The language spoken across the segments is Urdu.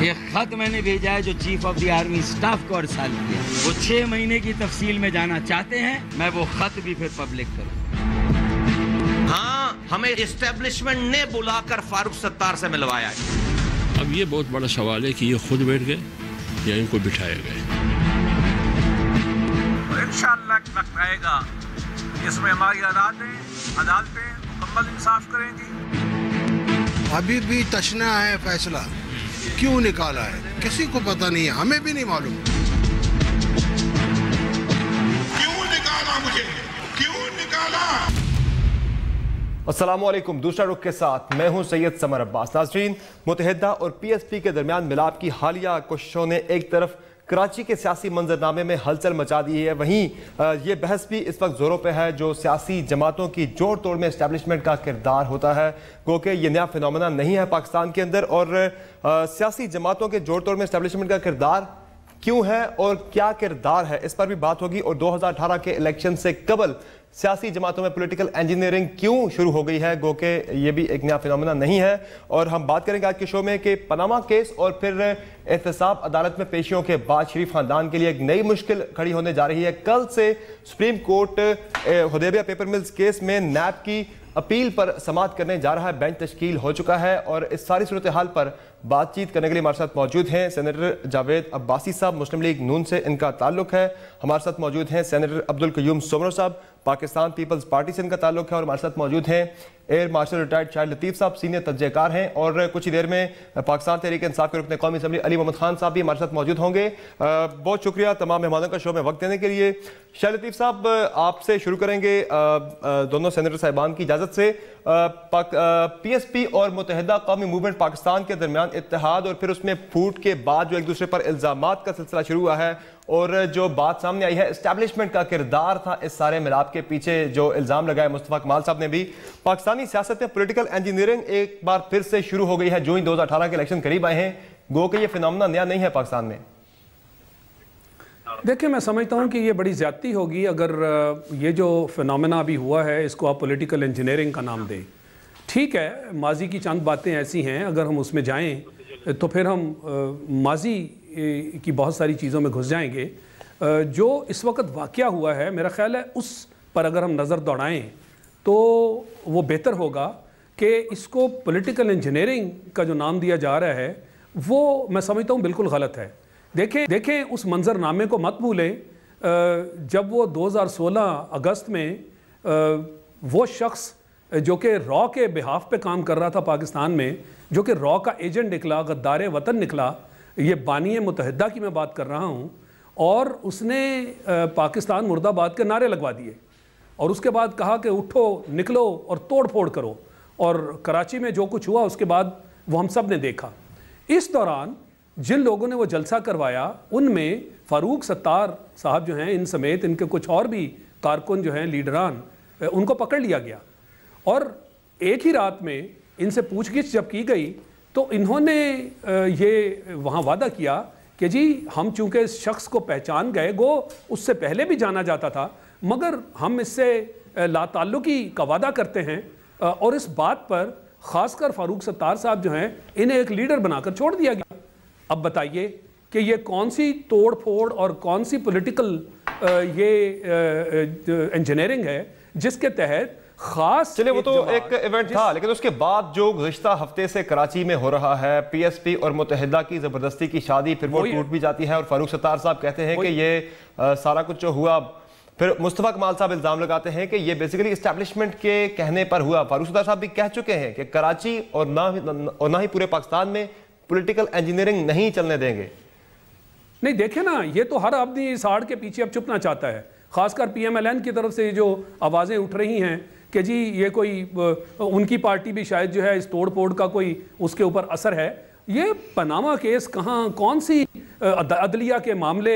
یہ خط میں نے بھیجا ہے جو chief of the army staff کو ارسال کیا، وہ 6 مہینے کی تفصیل میں جانا چاہتے ہیں، میں وہ خط بھی پھر پبلک کروں۔ ہاں، ہمیں اسٹیبلشمنٹ نے بلا کر فاروق ستار سے ملوایا ہے۔ اب یہ بہت بڑا سوال ہے کہ یہ خود بیٹھ گئے یا ان کو بٹھایا گئے۔ انشاءاللہ وقت آئے گا اس میں ہماری عدالتیں مکمل انصاف کریں گی۔ ابھی بھی تشنا ہے فیصلہ، کیوں نکالا ہے کسی کو پتہ نہیں ہے، ہمیں بھی نہیں معلوم کیوں نکالا، مجھے کیوں نکالا۔ السلام علیکم، دوسرا رخ کے ساتھ میں ہوں سید سمر عباس۔ ناظرین، متحدہ اور پی ایس پی کے درمیان ملاپ کی حالیہ کوششوں نے ایک طرف کراچی کے سیاسی منظرنامے میں ہلچل مچا دی ہے، وہیں یہ بحث بھی اس وقت زوروں پہ ہے جو سیاسی جماعتوں کی جوڑ توڑ میں اسٹیبلشمنٹ کا کردار ہوتا ہے، گو کہ یہ نیا فنومنا نہیں ہے پاکستان کے اندر، اور سیاسی جماعتوں کے جوڑ توڑ میں اسٹیبلشمنٹ کا کردار کیوں ہے اور کیا کردار ہے، اس پر بھی بات ہوگی۔ اور 2018 کے الیکشن سے قبل سیاسی جماعتوں میں پولیٹیکل انجینئرنگ کیوں شروع ہو گئی ہے، گو کہ یہ بھی ایک نیا فنومنا نہیں ہے۔ اور ہم بات کریں گے آج کے شو میں کہ پاناما کیس اور پھر احتساب عدالت میں پیشیوں کے بعد شریف خاندان کے لیے ایک نئی مشکل کھڑی ہونے جا رہی ہے۔ کل سے سپریم کورٹ حدیبیہ پیپر ملز کیس میں نیب کی اپیل پر سماعت کرنے جا رہا ہے، بینچ تشکیل ہو چکا ہے، اور اس ساری صورتحال پر بات چیت کرنے کے لیے ہمارے ساتھ موجود ہیں سینیٹر جاوید عباسی صاحب، مسلم لیگ نون سے ان کا تعلق ہے۔ ہمارے ساتھ موجود ہیں سینیٹر عبدالقیوم سومرو صاحب، پاکستان پیپلز پارٹی سے ان کا تعلق ہے، اور ہمارے ساتھ موجود ہیں ایئر مارشل ریٹائرڈ شاہد لطیف صاحب، سینئر تجزیہ کار ہیں، اور کچھ ہی دیر میں پاکستان تحریک انصاف کے رکن قومی اسمبلی علی محمد خان صاحب بھی ہمارے ساتھ موجود ہوں گے۔ بہت شکریہ تمام مہمانوں کا شو میں وقت دینے کے لیے۔ شاہد لطیف صاحب، آپ سے شروع کریں گے دونوں سینیٹر صاحبان کی اجازت سے۔ پی ایس پی اور متحدہ قومی موومنٹ پاکستان کے درمیان اتحاد اور پھر اس میں پھوٹ کے بعد جو ایک دوسرے پر الزامات کا سلسلہ شروع ہوا ہے، اور جو بات سامنے آئی ہے اسٹیبلشمنٹ کا کردار تھا اس سارے ملاپ کے پیچھے، جو الزام لگائے مصطفیٰ کمال صاحب نے بھی، پاکستانی سیاست میں پولیٹیکل انجینئرنگ ایک بار پھر سے شروع ہو گئی ہے جو ہی 2018 کے الیکشن قریب آئے ہیں، گو کہ یہ فنومنا نیا نہیں ہے پاکستان میں۔ دیکھیں، میں سمجھتا ہوں کہ یہ بڑی زیادتی ہوگی اگر یہ جو فنومنا ابھی ہوا ہے اس کو آپ پولیٹیکل انجینئرنگ کا نام دیں۔ ٹھیک ہے، ماضی کی چند باتیں ایسی ہیں، اگر ہم اس میں جائیں تو پھر ہم ماضی کی بہت ساری چیزوں میں گھس جائیں گے۔ جو اس وقت واقعہ ہوا ہے، میرا خیال ہے اس پر اگر ہم نظر دوڑائیں تو وہ بہتر ہوگا کہ اس کو پولیٹیکل انجینئرنگ کا جو نام دیا جا رہا ہے وہ میں سمجھتا ہوں بالکل غلط ہے۔ دیکھیں اس منظرنامے کو مت بھولیں، جب وہ 2016 اگست میں وہ شخص جو کہ را کے بہاف پہ کام کر رہا تھا پاکستان میں، جو کہ را کا ایجنٹ نکلا، غدار وطن نکلا، یہ بانی متحدہ کی میں بات کر رہا ہوں، اور اس نے پاکستان مرد آباد کے نعرے لگوا دیے، اور اس کے بعد کہا کہ اٹھو، نکلو اور توڑ پھوڑ کرو، اور کراچی میں جو کچھ ہوا اس کے بعد وہ ہم سب نے دیکھا۔ اس دوران جن لوگوں نے وہ جلسہ کروایا ان میں فاروق ستار صاحب جو ہیں، ان سمیت ان کے کچھ اور بھی کارکن جو ہیں، لیڈران، ان کو پکڑ لیا گیا، اور ایک ہی رات میں ان سے پوچھ گچھ جب کی گئی تو انہوں نے یہ وہاں وعدہ کیا کہ جی ہم چونکہ اس شخص کو پہچان گئے، گو اس سے پہلے بھی جانا جاتا تھا، مگر ہم اس سے لا تعلقی کا وعدہ کرتے ہیں، اور اس بات پر خاص کر فاروق ستار صاحب جو ہیں انہیں ایک لیڈر بنا کر چھوڑ دیا گیا۔ اب بتائیے کہ یہ کون سی توڑ پھوڑ اور کون سی پولیٹیکل یہ انجینئرنگ ہے جس کے تحت خاص چلے وہ تو ایک ایونٹ تھا، لیکن اس کے بعد جو گزشتہ ہفتے سے کراچی میں ہو رہا ہے، پی ایس پی اور متحدہ کی زبردستی کی شادی، پھر وہ ٹوٹ بھی جاتی ہے، اور فاروق ستار صاحب کہتے ہیں کہ یہ سارا کچھ جو ہوا، پھر مصطفیٰ کمال صاحب الزام لگاتے ہیں کہ یہ بیسیکلی اسٹیبلشمنٹ کے کہنے پر ہوا۔ فاروق ستار صاحب بھی کہہ چکے ہیں کہ کراچی اور نہ ہی پورے پاکستان میں پولیٹیکل انجینئرنگ نہیں چلنے دیں گے۔ نہیں، دیکھیں نا، یہ تو ہر آدمی ساڑھ کے پیچھے اب چھپنا چاہتا ہے، خاص کر پی ایم ایل این کی طرف سے جو آوازیں اٹھ رہی ہیں کہ جی یہ کوئی ان کی پارٹی بھی شاید جو ہے اس توڑ پھوڑ کا کوئی اس کے اوپر اثر ہے۔ یہ پاناما کیس کہاں، کون سی عدلیہ کے معاملے،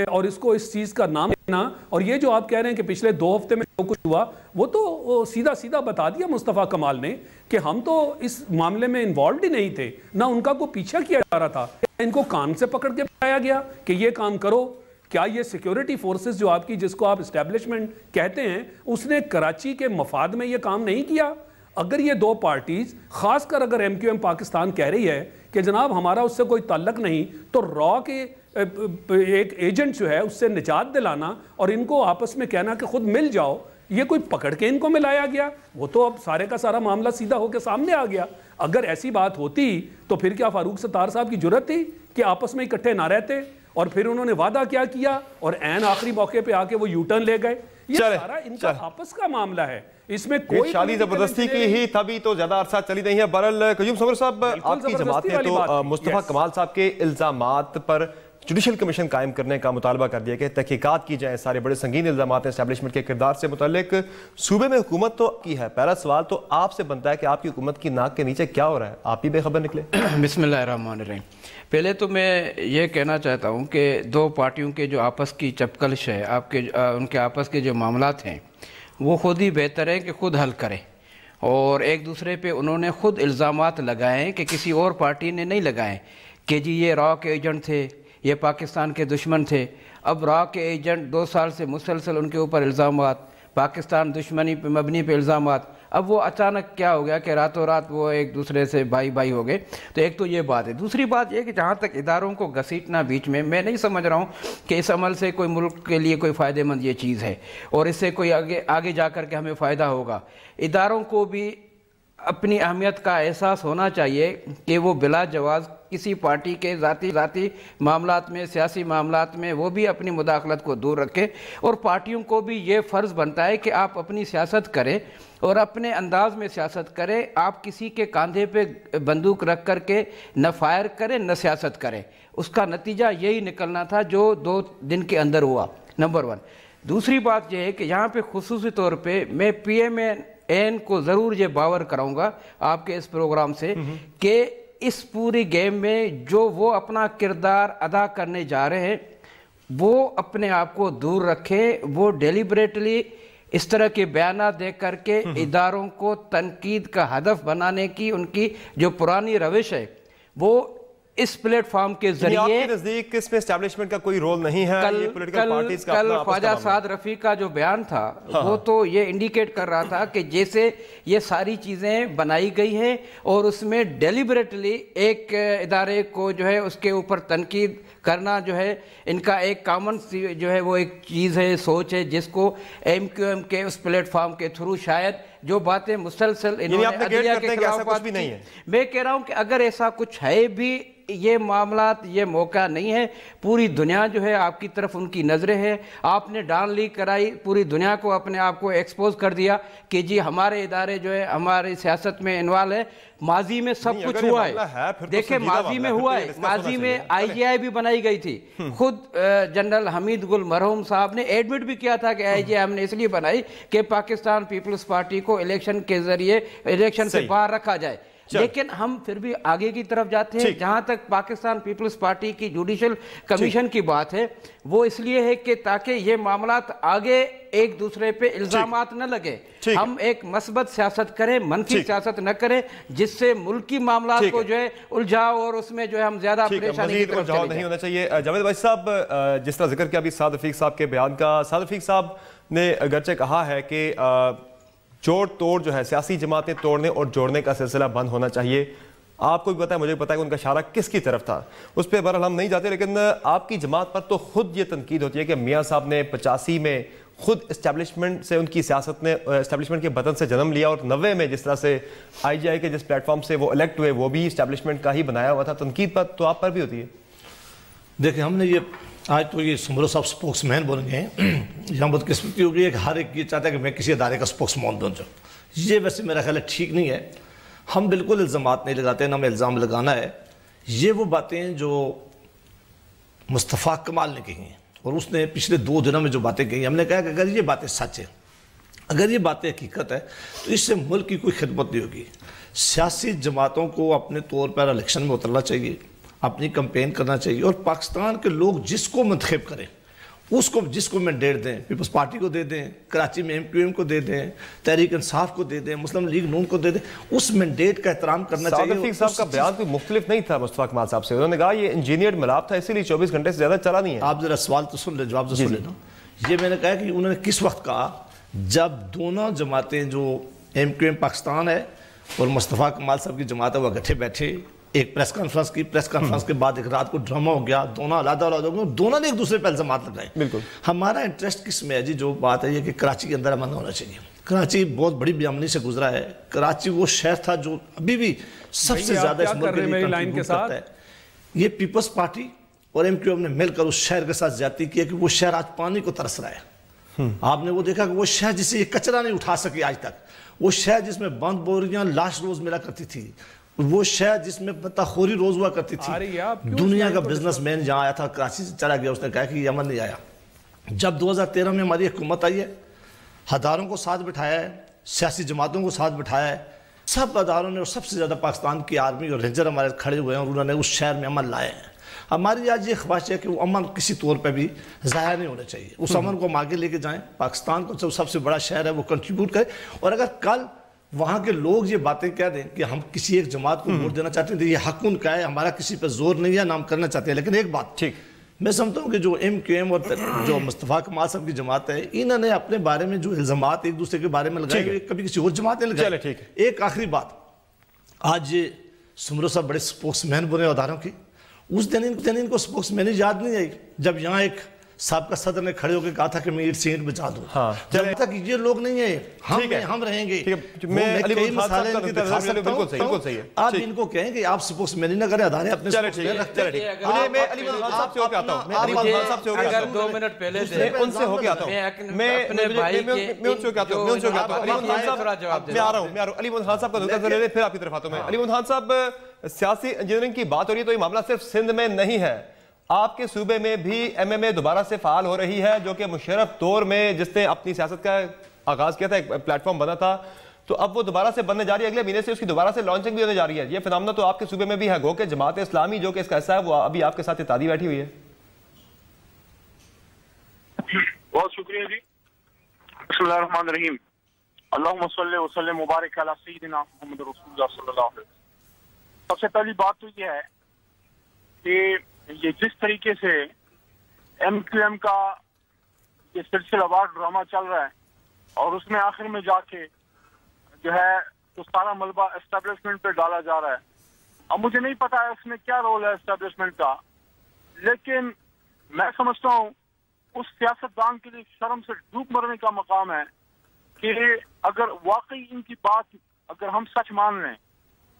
اور اس کو اس چیز کا نام دینا، اور یہ جو آپ کہہ رہے ہیں کہ پچھلے 2 ہفتے میں جو کچھ ہوا، وہ تو سیدھا سیدھا بتا دیا مصطفیٰ کمال نے کہ ہم تو اس معاملے میں انوالوڈ ہی نہیں تھے، نہ ان کا کوئی پیچھا کیا جا رہا تھا، ان کو کان سے پکڑ کے بتایا گیا کہ یہ کام کرو۔ کیا یہ سیکیورٹی فورسز جو آپ کی، جس کو آپ اسٹیبلشمنٹ کہتے ہیں، اس نے کراچی کے مفاد میں یہ کام نہیں کیا؟ اگر یہ 2 پارٹیز، خاص کر اگر ایم کیو ایم پاکستان کہہ رہی ہے کہ جناب ہمارا اس سے کوئی تعلق نہیں، تو را کے ایک ایجنٹ جو ہے اس سے نجات دلانا اور ان کو آپس میں کہنا کہ خود مل جاؤ، یہ کوئی پکڑ کے ان کو ملایا گیا؟ وہ تو اب سارے کا سارا معاملہ سیدھا ہو کے سامنے آ گیا۔ اگر ایسی بات ہوتی تو پھر کیا فاروق ستار صاحب کی جرت تھی کہ آپس میں اکٹھے نہ رہتے؟ اور پھر انہوں نے وعدہ کیا اور عین آخری موقع پہ آ کے وہ یو ٹرن لے گئے۔ یہ سارا ان کا آپس کا معاملہ ہے، اس میں کوئی شادی زبردستی کی ہی تبھی تو زیادہ عرصہ چلی نہیں ہے۔ بہرحال قیوم صبر صاحب، آپ کی جماعت نے تو مصطفیٰ کمال صاحب کے الزامات پر جوڈیشل کمیشن قائم کرنے کا مطالبہ کر دیا کہ تحقیقات کی جائیں، سارے بڑے سنگین الزامات ہیں اسٹیبلشمنٹ کے کردار سے متعلق۔ صوبے میں حکومت تو کی ہے، پہلا سوال تو آپ سے بنتا ہے کہ آپ کی حکومت کی ناک کے نیچے کیا ہو رہا ہے؟ آپ ہی بے خبر نکلے۔ بسم اللہ الرحمن الرحیم۔ پہلے تو میں یہ کہنا چاہتا ہوں کہ دو پارٹیوں کے جو آپس کی چپکلش ہے، ان کے آپس کے جو معاملات ہیں وہ خود ہی بہتر ہے کہ خود حل کریں، اور ایک دوسرے پہ انہوں نے خود الزامات لگائیں کہ کسی اور پارٹی نے نہیں لگائیں کہ جی یہ را کے ایجنٹ تھے، یہ پاکستان کے دشمن تھے۔ اب را کے ایجنٹ 2 سال سے مسلسل ان کے اوپر الزامات، پاکستان دشمنی پہ مبنی پہ الزامات، اب وہ اچانک کیا ہو گیا کہ راتوں رات وہ ایک دوسرے سے بھائی ہو گئے۔ تو ایک تو یہ بات ہے۔ دوسری بات یہ کہ جہاں تک اداروں کو گھسیٹنا بیچ میں نہیں سمجھ رہا ہوں کہ اس عمل سے کوئی ملک کے لیے کوئی فائدہ مند یہ چیز ہے، اور اس سے کوئی آگے جا کر کے ہمیں فائدہ ہوگا۔ اداروں کو بھی اپنی اہمیت کا احساس ہونا چاہیے کہ وہ بلا جواز کسی پارٹی کے ذاتی معاملات میں، سیاسی معاملات میں وہ بھی اپنی مداخلت کو دور رکھیں، اور پارٹیوں کو بھی یہ فرض بنتا ہے کہ آپ اپنی سیاست کریں اور اپنے انداز میں سیاست کریں۔ آپ کسی کے کاندھے پہ بندوق رکھ کر کے نہ فائر کریں نہ سیاست کریں۔ اس کا نتیجہ یہی نکلنا تھا جو 2 دن کے اندر ہوا، نمبر 1۔ دوسری بات یہ ہے کہ یہاں پہ خصوصی طور پہ میں پی ایم این کو ضرور یہ باور کراؤں گا آپ کے اس پروگرام سے کہ اس پوری گیم میں جو وہ اپنا کردار ادا کرنے جا رہے ہیں وہ اپنے آپ کو دور رکھیں۔ وہ ڈیلیبریٹلی اس طرح کے بیانات دے کر کے اداروں کو تنقید کا ہدف بنانے کی ان کی جو پرانی روش ہے وہ اس پلیٹ فارم کے ذریعے، آپ کے نزدیک اس میں اسٹیبلشمنٹ کا کوئی رول نہیں ہے؟ کل خواجہ سعد رفیق کا جو بیان تھا وہ تو یہ انڈیکیٹ کر رہا تھا کہ جیسے یہ ساری چیزیں بنائی گئی ہیں اور اس میں ڈیلیبریٹلی ایک ادارے کو جو ہے اس کے اوپر تنقید کرنا جو ہے ان کا ایک کامن جو ہے وہ ایک چیز ہے، سوچ ہے، جس کو ایم کیو ایم کے اس پلیٹ فارم کے تھرو شاید جو باتیں مسلسل انہوں نے عدلیہ کے خلاف کی، میں کہہ رہا ہوں کہ اگر ایسا کچھ ہے بھی، یہ معاملات یہ موقع نہیں ہے۔ پوری دنیا جو ہے آپ کی طرف ان کی نظریں ہیں، آپ نے ڈان لیک کرائی، پوری دنیا کو اپنے آپ کو ایکسپوز کر دیا کہ جی ہمارے ادارے جو ہے ہماری سیاست میں انوالو ہے۔ ماضی میں سب کچھ ہوا ہے، دیکھیں ماضی میں ہوا ہے، ماضی میں آئی جی آئی بھی بنائی گئی تھی، خود جنرل حمید گل مرحوم صاحب نے ایڈمٹ بھی کیا تھا کہ آئی جی آئی ہم نے اس لیے بنائی کہ پاکستان پیپلز پارٹی کو الیکشن کے ذریعے الیکشن سے باہر رکھا جائے۔ لیکن ہم پھر بھی آگے کی طرف جاتے ہیں۔ جہاں تک پاکستان پیپلز پارٹی کی جوڈیشل کمیشن کی بات ہے وہ اس لیے ہے کہ تاکہ یہ معاملات آگے ایک دوسرے پہ الزامات نہ لگے، ہم ایک مثبت سیاست کریں، منفی سیاست نہ کریں جس سے ملکی معاملات کو جو ہے الجھاؤ اور اس میں جو ہے ہم زیادہ پریشانی کی طرف چلے جائیں۔ نہیں ہونا چاہیے۔ جاوید بھائی صاحب، جس طرح ذکر کیا ابھی سعد رفیق صاحب کے بیان کا، سعد رفیق صاحب نے اگرچہ کہا ہے کہ جوڑ توڑ جو ہے سیاسی جماعتیں توڑنے اور جوڑنے کا سلسلہ بند ہونا چاہیے، آپ کو بھی پتا ہے مجھے پتا ہے کہ ان کا اشارہ کس کی طرف تھا، اس پہ بہرحال ہم نہیں جاتے، لیکن آپ کی جماعت پر تو خود یہ تنقید ہوتی ہے کہ میاں صاحب نے 85 میں خود اسٹیبلشمنٹ سے ان کی سیاست نے اسٹیبلشمنٹ کے بدن سے جنم لیا، اور 90 میں جس طرح سے آئی جی آئی کے جس پلیٹ فارم سے وہ الیکٹ ہوئے وہ بھی اسٹیبلشمنٹ کا ہی بنایا ہوا تھا۔ تنقید پر تو آپ پر بھی ہوتی ہے؟ دیکھیں ہم نے یہ آج تو یہ سمرو صاحب سپوکس مین بن گئے ہیں، یہاں بدقسمتی ہو گئی ہے کہ ہر ایک یہ چاہتا ہے کہ میں کسی ادارے کا سپوکس مین بن جاؤں۔ یہ ویسے میرا خیال ہے ٹھیک نہیں ہے۔ ہم بالکل الزامات نہیں لگاتے، نہ ہمیں الزام لگانا ہے۔ یہ وہ باتیں جو مصطفیٰ کمال نے کہی ہیں، اور اس نے پچھلے 2 دنوں میں جو باتیں کہی ہیں، ہم نے کہا کہ اگر یہ باتیں سچ ہیں، اگر یہ باتیں حقیقت ہے تو اس سے ملک کی کوئی خدمت نہیں ہوگی۔ سیاسی جماعتوں کو اپنے طور پر الیکشن میں اترنا چاہیے، اپنی کمپین کرنا چاہیے، اور پاکستان کے لوگ جس کو منتخب کریں، اس کو جس کو مینڈیٹ دیں، پیپلز پارٹی کو دے دیں، کراچی میں ایم کیو ایم کو دے دیں، تحریک انصاف کو دے دیں، مسلم لیگ نون کو دے دیں، اس مینڈیٹ کا احترام کرنا چاہیے۔ سعد رفیق صاحب کا بیان کوئی مختلف نہیں تھا مصطفیٰ کمال صاحب سے، انہوں نے کہا یہ انجینئرڈ ملاپ تھا، اسی لیے 24 گھنٹے سے زیادہ چلا نہیں ہے۔ آپ ذرا سوال تو سن لیں، جواب تو سن لینا۔ یہ میں نے کہا کہ انہوں نے کس وقت کہا؟ جب دونوں جماعتیں جو ایم کیو ایم پاکستان ہے اور مصطفیٰ کمال صاحب کی جماعت ہے وہ اکٹھے بیٹھے ایک پریس کانفرنس کی، پریس کانفرنس کے بعد ایک رات کو ڈرامہ ہو گیا، دونوں علیحدہ ہو گئے، دونوں نے ایک دوسرے پہ الزامات لگائے۔ بالکل ہمارا انٹرسٹ کس میں ہے جی؟ جو بات ہے یہ کہ کراچی کے اندر امن ہونا چاہیے۔ کراچی بہت بڑی بے امنی سے گزرا ہے، کراچی وہ شہر تھا جو ابھی بھی سب سے زیادہ اس ملک کے لیے کنٹریبیوٹ کرتا ہے۔ یہ پیپلز پارٹی اور ایم کیو ایم نے مل کر اس شہر کے ساتھ زیادتی کی ہے کہ وہ شہر آج پانی کو ترس رہا ہے۔ آپ نے وہ دیکھا کہ وہ شہر جسے یہ کچرا نہیں اٹھا سکے آج تک، وہ شہر جس میں بند بوریاں لاش روز ملا کرتی تھی، وہ شہر جس میں پتہ خوری روز ہوا کرتی تھی، دنیا کا بزنس مین جہاں آیا تھا کراچی سے چلا گیا، اس نے کہا کہ یہ امن نہیں آیا۔ جب 2013 میں ہماری حکومت آئی ہے، ہزاروں کو ساتھ بٹھایا ہے، سیاسی جماعتوں کو ساتھ بٹھایا ہے، سب اداروں نے اور سب سے زیادہ پاکستان کی آرمی اور رینجر ہمارے کھڑے ہوئے ہیں اور انہوں نے اس شہر میں امن لائے ہیں۔ ہماری آج یہ خواہش ہے کہ وہ امن کسی طور پہ بھی ضائع نہیں ہونا چاہیے، اس امن کو ہم آگے لے کے جائیں، پاکستان کو جو سب سے بڑا شہر ہے وہ کنٹریبیوٹ کرے۔ اور اگر کل وہاں کے لوگ یہ باتیں کہہ دیں کہ ہم کسی ایک جماعت کو ووٹ دینا چاہتے ہیں تو یہ حق ان کا ہے، ہمارا کسی پہ زور نہیں ہے، نام کرنا چاہتے ہیں۔ لیکن ایک بات ٹھیک میں سمجھتا ہوں کہ جو ایم کیو ایم اور جو مصطفیٰ کمال صاحب کی جماعت ہے، انہوں نے اپنے بارے میں جو الزامات ایک دوسرے کے بارے میں لگائے کبھی کسی اور جماعت نے لگائے۔ ایک آخری بات، آج یہ سمرو صاحب بڑے سپوکس مین بنے اداروں کی، اس دن ان کو سپوکس مین یاد نہیں آئی جب یہاں ایک سابقہ صدر نے کھڑے ہو کے کہا تھا کہ میں ایٹ سینٹ بچا دوں۔ جب تک یہ لوگ نہیں ہیں ہم رہیں گے۔ میں کئی مسائل ان کی دکھا سکتا ہوں، آپ ان کو کہیں کہ آپ سپوکس مین نہ کریں، ادارے اپنے سپوکس مین رکھتے ہیں۔ میں علی محمد خان صاحب سے ہو کے آتا ہوں، میں علی محمد خان صاحب سے ہو کے آتا ہوں، 2 منٹ پہلے ان سے ہو کے آتا ہوں، میں ان سے ہو کے آتا ہوں، علی محمد خان صاحب میں آ رہا ہوں، علی محمد خان صاحب کا نقطہ لے لیں پھر آپ کی طرف آتا ہوں میں۔ علی محمد خان صاحب، سیاسی انجینئرنگ کی بات ہو رہی ہے تو یہ معاملہ صرف سندھ میں نہیں ہے، آپ کے صوبے میں بھی ایم ایم اے دوبارہ سے فعال ہو رہی ہے، جو کہ مشرف دور میں جس نے اپنی سیاست کا آغاز کیا تھا، ایک پلیٹ فارم بنا تھا، تو اب وہ دوبارہ سے بننے جا رہی ہے، اگلے مہینے سے اس کی دوبارہ سے لانچنگ بھی ہونے جا رہی ہے۔ یہ فنامنا تو آپ کے صوبے میں بھی ہے، گو کہ جماعت اسلامی جو کہ اس کا حصہ ہے وہ ابھی آپ کے ساتھ اتحادی بیٹھی ہوئی ہے۔ بہت شکریہ جی۔ بسم اللہ الرحمن الرحیم، اللہم صلی وسلم مبارک علی سیدنا محمد رسول اللہ صلی اللہ علیہ وسلم۔ سب سے پہلی بات تو یہ ہے کہ یہ جس طریقے سے ایم کیو ایم کا یہ سلسلہ وار ڈرامہ چل رہا ہے اور اس میں آخر میں جا کے جو ہے تو سارا ملبہ اسٹیبلشمنٹ پہ ڈالا جا رہا ہے۔ اب مجھے نہیں پتا ہے اس میں کیا رول ہے اسٹیبلشمنٹ کا، لیکن میں سمجھتا ہوں اس سیاستدان کے لیے شرم سے ڈوب مرنے کا مقام ہے کہ اگر واقعی ان کی بات اگر ہم سچ مان لیں،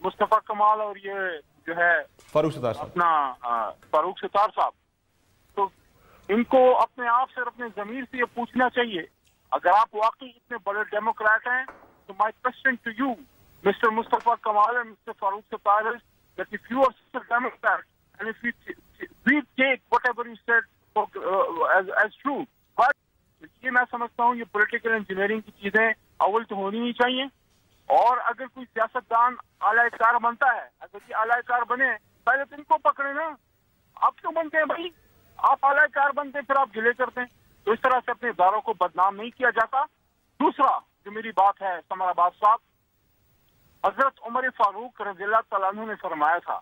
مصطفیٰ کمال اور یہ جو ہے فاروق ستار صاحب، اپنا فاروق ستار صاحب، تو ان کو اپنے آپ سے اور اپنے ضمیر سے یہ پوچھنا چاہیے، اگر آپ واقعی اتنے بڑے ڈیموکریٹ ہیں تو my question to you, Mr. Mustafa Kamal and Mr. Farooq Sattar, is that if you are such a Democrat and if we take whatever you said as true, but یہ میں سمجھتا ہوں یہ پولیٹیکل انجینئرنگ کی چیزیں اول تو ہونی ہی چاہیے، اور اگر کوئی سیاستدان اعلی کار بنتا ہے، اگر یہ اعلی کار بنے پہلے تو ان کو پکڑے نا، آپ کیوں بنتے ہیں بھائی؟ آپ اعلی کار بنتے ہیں پھر آپ گلے کرتے ہیں، تو اس طرح سے اپنے اداروں کو بدنام نہیں کیا جاتا۔ دوسرا جو میری بات ہے سمر عباس صاحب، حضرت عمر فاروق رضی اللہ تعالیٰ عنہ نے فرمایا تھا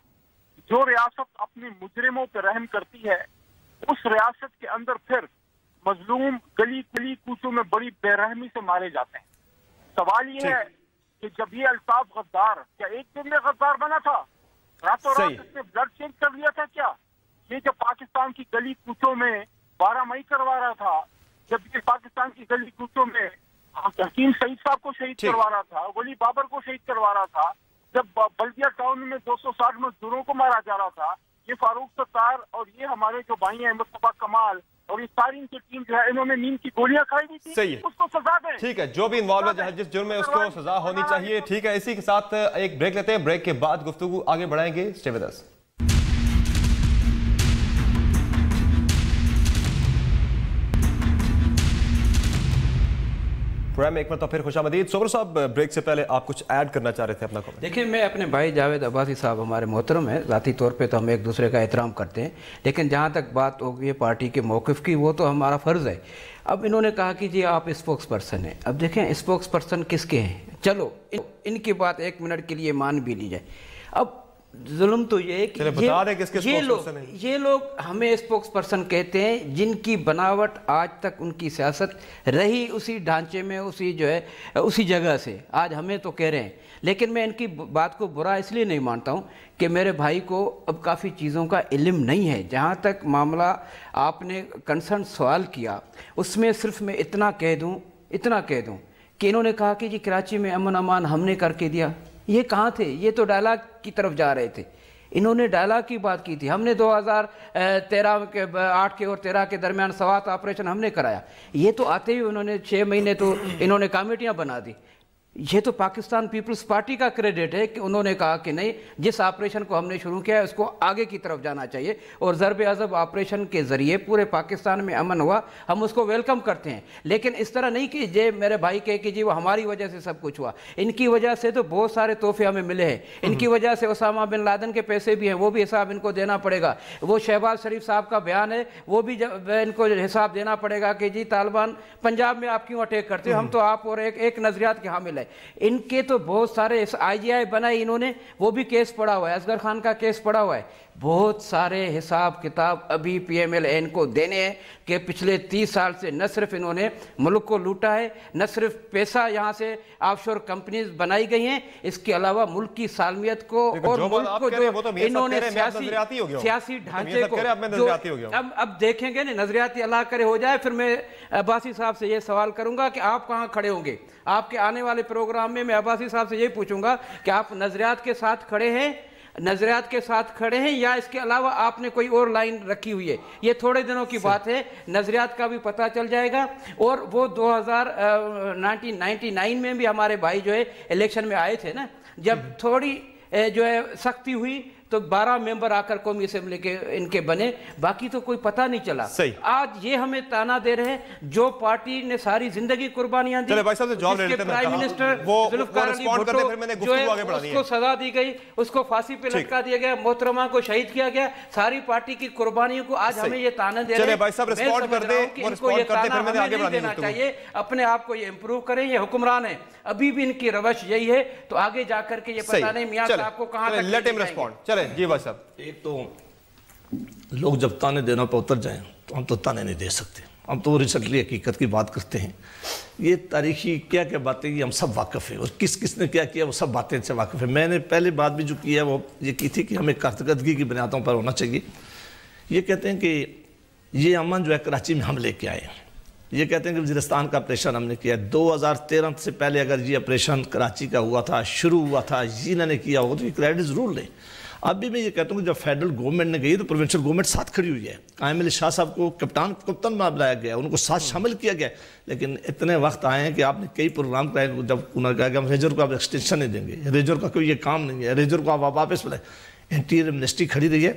جو ریاست اپنے مجرموں پہ رحم کرتی ہے اس ریاست کے اندر پھر مظلوم گلی گلی کوچوں میں بڑی بے رحمی سے مارے جاتے ہیں۔ سوال یہ ہے کہ جب یہ الطاف غدار کیا ایک دن میں غدار بنا تھا؟ راتوں رات اس نے بلڈ چینج کر لیا تھا کیا؟ یہ جب پاکستان کی گلی کوچوں میں 12 مئی کروا رہا تھا، جب یہ پاکستان کی گلی کوچوں میں حکیم سعید صاحب کو شہید کروا رہا تھا، ولی بابر کو شہید کروا رہا تھا، جب بلدیہ ٹاؤن میں 260 مزدوروں کو مارا جا رہا تھا، یہ فاروق ستار اور یہ ہمارے جو بھائی ہیں مصطفیٰ کمال اور یہ ساری ان کی ٹیم جو ہے انہوں نے نیند کی گولیاں کھائی ہوئی تھی، اس کو سزا دیں۔ ٹھیک ہے، جو بھی انوالو ہے جس جرم میں اس کو سزا ہونی چاہیے۔ ٹھیک ہے، اسی کے ساتھ ایک بریک لیتے ہیں، بریک کے بعد گفتگو آگے بڑھائیں گے۔ Stay with us. پروگرام میں ایک مرتبہ پھر خوش آمدید۔ صبر صاحب، بریک سے پہلے آپ کچھ ایڈ کرنا چاہ رہے تھے اپنا کامنٹ۔ دیکھیں، میں اپنے بھائی جاوید عباسی صاحب ہمارے محترم ہیں، ذاتی طور پہ تو ہم ایک دوسرے کا احترام کرتے ہیں، لیکن جہاں تک بات ہوگی پارٹی کے موقف کی وہ تو ہمارا فرض ہے۔ اب انہوں نے کہا کہ جی آپ اسپوکس پرسن ہیں، اب دیکھیں اسپوکس پرسن کس کے ہیں؟ چلو ان کی بات ایک منٹ کے لیے مان بھی لی جائے۔ اب ظلم تو یہ ہے کہ یہ لوگ ہمیں اسپوکس پرسن کہتے ہیں جن کی بناوٹ آج تک ان کی سیاست رہی اسی ڈھانچے میں، اسی جگہ سے آج ہمیں تو کہہ رہے ہیں. لیکن میں ان کی بات کو برا اس لیے نہیں مانتا ہوں کہ میرے بھائی کو اب کافی چیزوں کا علم نہیں ہے. جہاں تک معاملہ آپ نے کنسرن سوال کیا اس میں صرف میں اتنا کہہ دوں کہ انہوں نے کہا کہ جی کراچی میں امن امان ہم نے کر کے دیا. یہ کہاں تھے؟ یہ تو ڈائلاگ کی طرف جا رہے تھے. انہوں نے ڈائلاگ کی بات کی تھی. ہم نے 2013 کے 8 کے اور 13 کے درمیان سوات آپریشن ہم نے کرایا. یہ تو آتے ہی انہوں نے 6 مہینے تو انہوں نے کمیٹیاں بنا دی. یہ تو پاکستان پیپلز پارٹی کا کریڈٹ ہے کہ انہوں نے کہا کہ نہیں، جس آپریشن کو ہم نے شروع کیا ہے اس کو آگے کی طرف جانا چاہیے، اور ضرب عضب آپریشن کے ذریعے پورے پاکستان میں امن ہوا. ہم اس کو ویلکم کرتے ہیں، لیکن اس طرح نہیں کہ جی میرے بھائی کہے کہ جی وہ ہماری وجہ سے سب کچھ ہوا. ان کی وجہ سے تو بہت سارے تحفے ہمیں ملے ہیں. ان کی وجہ سے اسامہ بن لادن کے پیسے بھی ہیں، وہ بھی حساب ان کو دینا پڑے گا. وہ شہباز شریف صاحب کا بیان ہے، وہ بھی ان کو حساب دینا پڑے گا کہ جی طالبان پنجاب میں آپ کیوں اٹیک کرتے ہو. ہم تو آپ اور ایک نظریات کے حامل ہیں. ان کے تو بہت سارے آئی جی آئی بنائی انہوں نے، وہ بھی کیس پڑا ہوا ہے. اصغر خان کا کیس پڑا ہوا ہے. بہت سارے حساب کتاب ابھی پی ایم ایل این کو دینے ہیں کہ پچھلے 30 سال سے نہ صرف انہوں نے ملک کو لوٹا ہے، نہ صرف پیسہ یہاں سے آف شور کمپنیز بنائی گئی ہیں، اس کے علاوہ ملک کی سالمیت کو اور ملک کو جو انہوں نے سیاسی ڈھانچے کو اب دیکھیں گے نا، نظریاتی اللہ کرے ہو جائے. پھر میں عباسی صاحب سے یہ سوال کروں گا کہ آپ کہاں کھڑے ہوں گے. آپ کے آنے والے پروگرام میں عباسی صاحب سے یہی پوچھوں گا کہ آپ نظریات کے ساتھ کھڑے ہیں یا اس کے علاوہ آپ نے کوئی اور لائن رکھی ہوئی ہے. یہ تھوڑے دنوں کی بات ہے، نظریات کا بھی پتہ چل جائے گا. اور وہ 1999 میں بھی ہمارے بھائی جو ہے الیکشن میں آئے تھے نا، جب تھوڑی جو ہے سختی ہوئی تو 12 ممبر آ کر قومی اسمبلی کے ان کے بنے، باقی تو کوئی پتہ نہیں چلا. آج یہ ہمیں تانا دے رہے ہیں جو پارٹی نے ساری زندگی قربانیاں دی، جس کے پرائم منسٹر ذوالفقار علی بھٹو جو ہے اس کو سزا دی گئی، اس کو پھانسی پہ لٹکا دیا گیا، محترمہ کو شہید کیا گیا. ساری پارٹی کی قربانیوں کو آج ہمیں یہ تانا دے رہے ہیں. میں سمجھ رہا ہوں کہ ان کو یہ تانا ہمیں نہیں دینا چاہیے. اپنے آپ کو یہ امپروو کریں. یہ حکمران ہیں، ابھی بھی ان کی روش یہی ہے، تو آگے جا کر کے یہ پتہ نہیں میاں صاحب کو کہاں تک. جی بھائی صاحب، ایک تو لوگ جب تانے دینا پہ اتر جائیں تو ہم تو تانے نہیں دے سکتے. ہم تو ریسنٹلی حقیقت کی بات کرتے ہیں. یہ تاریخی کیا کیا باتیں یہ ہم سب واقف ہیں، اور کس نے کیا کیا وہ سب باتیں سے واقف ہیں. میں نے پہلے بات بھی جو کی ہے وہ یہ کی تھی کہ ہمیں کارکردگی کی بنیادوں پر ہونا چاہیے. یہ کہتے ہیں کہ یہ امن جو ہے کراچی میں ہم لے کے آئے. یہ کہتے ہیں کہ وزیرستان کا آپریشن ہم نے کیا. 2013 سے پہلے اگر یہ آپریشن کراچی کا ہوا تھا، شروع ہوا تھا، انہوں نے کیا ہوگا تو یہ کریڈٹ ضرور لیں. اب بھی میں یہ کہتا ہوں کہ جب فیڈرل گورنمنٹ نے گئی تو پروونشل گورنمنٹ ساتھ کھڑی ہوئی ہے. قائم علی شاہ صاحب کو کپتان بنایا گیا، ان کو ساتھ شامل کیا گیا. لیکن اتنے وقت آئے ہیں کہ آپ نے کئی پروگرام کرائے، جب انہوں نے کہا کہ ہم ریجر کو آپ ایکسٹینشن نہیں دیں گے، ریجر کا کوئی یہ کام نہیں ہے، ریجر کو آپ واپس بلائیں. انٹیریئر منسٹری کھڑی رہی ہے،